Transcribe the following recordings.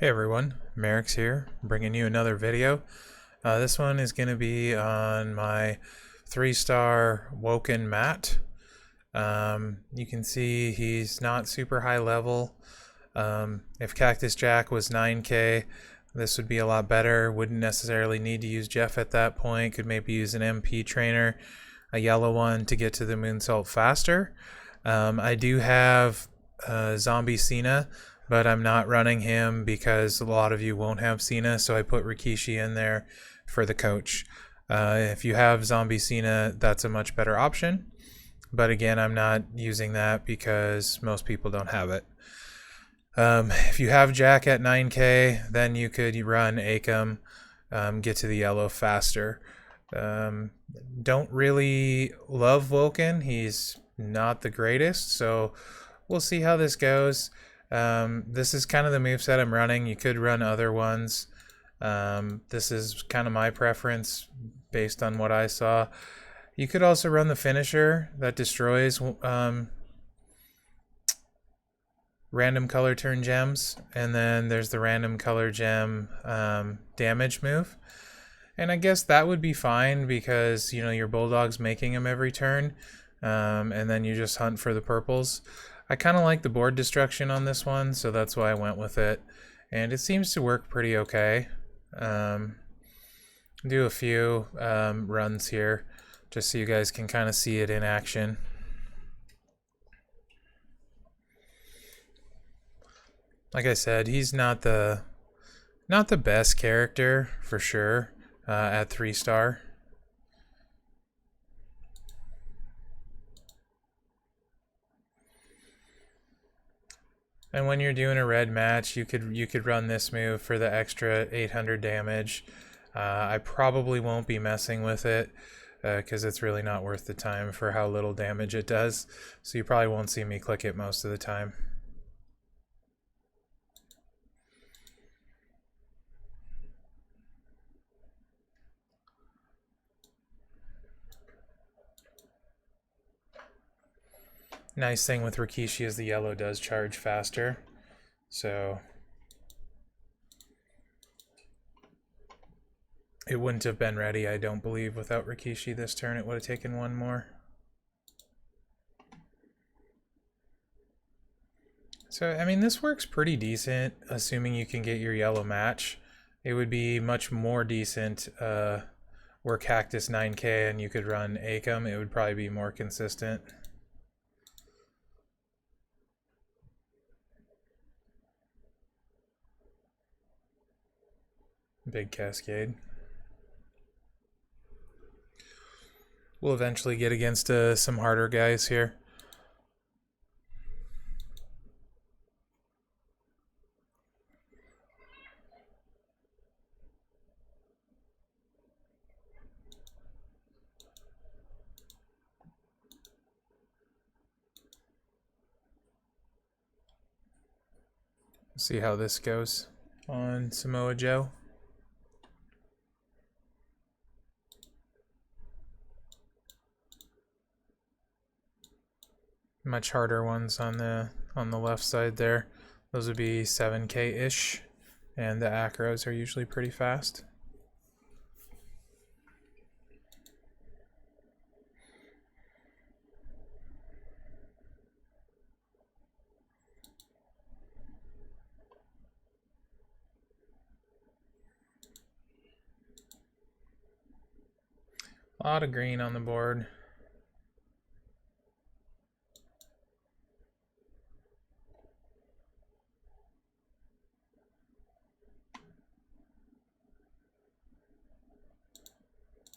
Hey everyone, Mherex here, bringing you another video. This one is going to be on my 3-star Woken mat. You can see he's not super high level. If Cactus Jack was 9K, this would be a lot better. Wouldn't necessarily need to use Jeff at that point. Could maybe use an MP trainer, a yellow one, to get to the moonsault faster. I do have Zombie Cena, but I'm not running him because a lot of you won't have Cena, so I put Rikishi in there for the coach. If you have Zombie Cena, that's a much better option. But again, I'm not using that because most people don't have it. If you have Jack at 9K, then you could run Akam, get to the yellow faster. Don't really love Woken. He's not the greatest, so we'll see how this goes. This is kind of the moveset I'm running. You could run other ones. This is kind of my preference based on what I saw. You could also run the finisher that destroys random color turn gems, and then there's the random color gem damage move. And I guess that would be fine because, you know, your Bulldog's making them every turn, and then you just hunt for the purples. I kind of like the board destruction on this one, so that's why I went with it. And it seems to work pretty okay. Do a few runs here, just so you guys can kind of see it in action. Like I said, he's not the best character for sure at 3-star. And when you're doing a red match, you could run this move for the extra 800 damage. I probably won't be messing with it because it's really not worth the time for how little damage it does. So you probably won't see me click it most of the time. Nice thing with Rikishi is the yellow does charge faster, so it wouldn't have been ready, I don't believe, without Rikishi this turn. It would have taken one more. So, I mean, this works pretty decent, assuming you can get your yellow match. It would be much more decent were Cactus 9K and you could run Akam. It would probably be more consistent. Big cascade. We'll eventually get against some harder guys here. See how this goes on Samoa Joe. Much harder ones on the left side there. Those would be 7K-ish, and the acros are usually pretty fast. A lot of green on the board.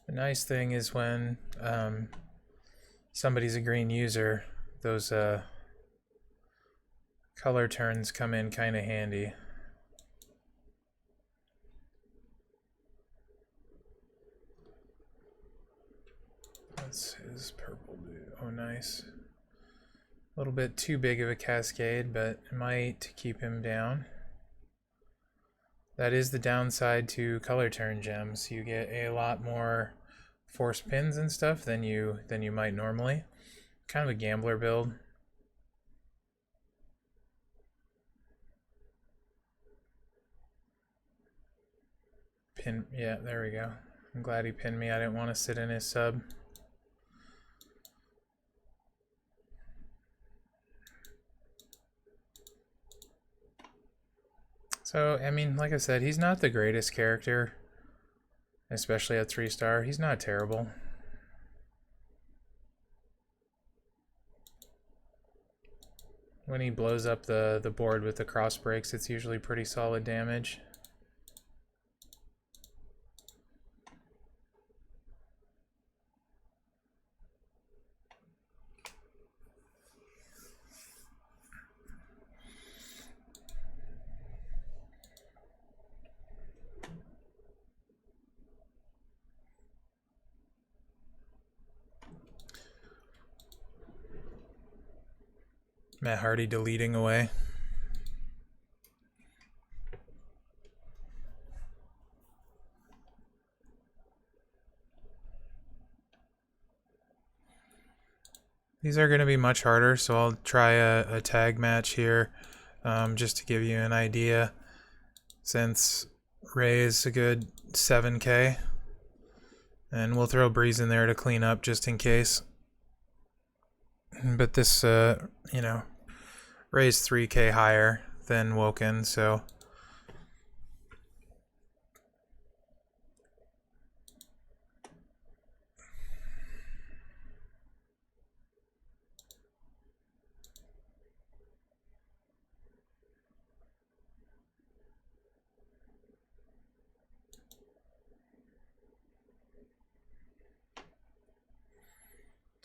The nice thing is when somebody's a green user, those color turns come in kind of handy. That's his purple dude. Oh, nice. A little bit too big of a cascade, but it might keep him down. That is the downside to color turn gems. You get a lot more force pins and stuff than you might normally. Kind of a gambler build. pin. Yeah, there we go. I'm glad he pinned me. I didn't want to sit in his sub. So, I mean, like I said, he's not the greatest character, especially at 3-star. He's not terrible. When he blows up the board with the cross breaks, it's usually pretty solid damage. Matt Hardy deleting away. These are going to be much harder, so I'll try a tag match here just to give you an idea. Since Ray is a good 7k, and we'll throw Breeze in there to clean up just in case. But this, you know, Ray's 3k higher than Woken, so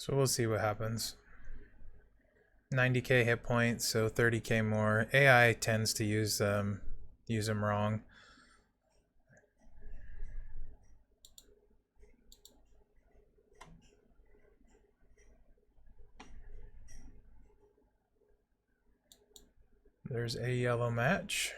we'll see what happens. 90k hit points, so 30k more. AI tends to use them wrong. There's a yellow match.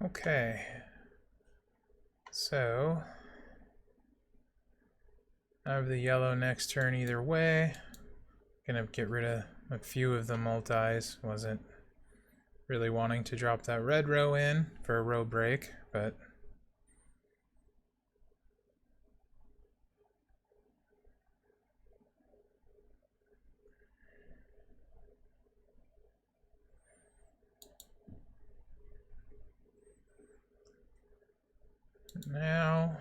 Okay, so I have the yellow next turn either way. Gonna get rid of a few of the multis. Wasn't really wanting to drop that red row in for a row break, but now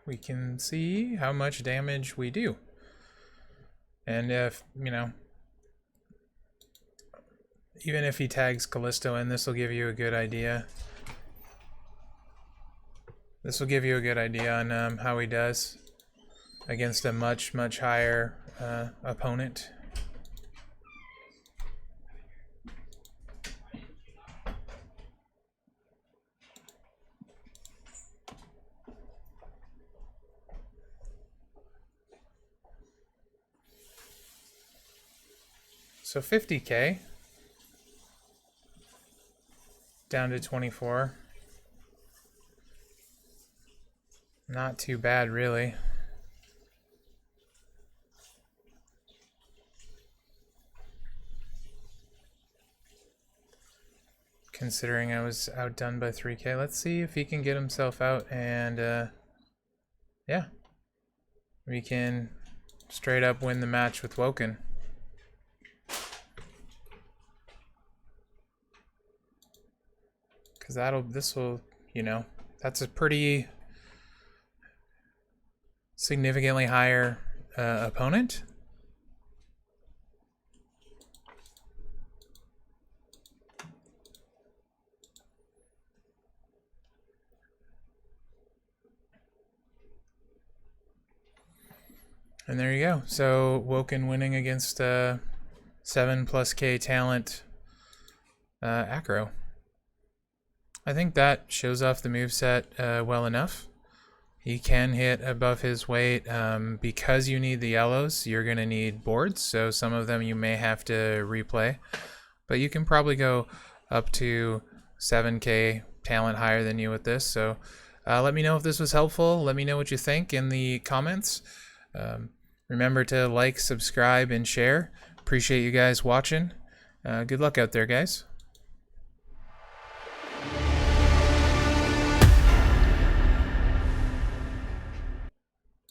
we can see how much damage we do. And if, you know, even if he tags Callisto in, this will give you a good idea. This will give you a good idea on how he does against a much higher opponent. So 50k down to 24. Not too bad, really. Considering I was outdone by 3k. Let's see if he can get himself out and yeah. We can straight up win the match with Woken. Because this will, you know, that's a pretty significantly higher opponent. And there you go. So Woken winning against 7+K talent Acro. I think that shows off the moveset well enough. He can hit above his weight. Because you need the yellows, you're going to need boards, so some of them you may have to replay. But you can probably go up to 7K talent higher than you with this. So let me know if this was helpful. Let me know what you think in the comments. Remember to like, subscribe, and share. Appreciate you guys watching. Good luck out there, guys.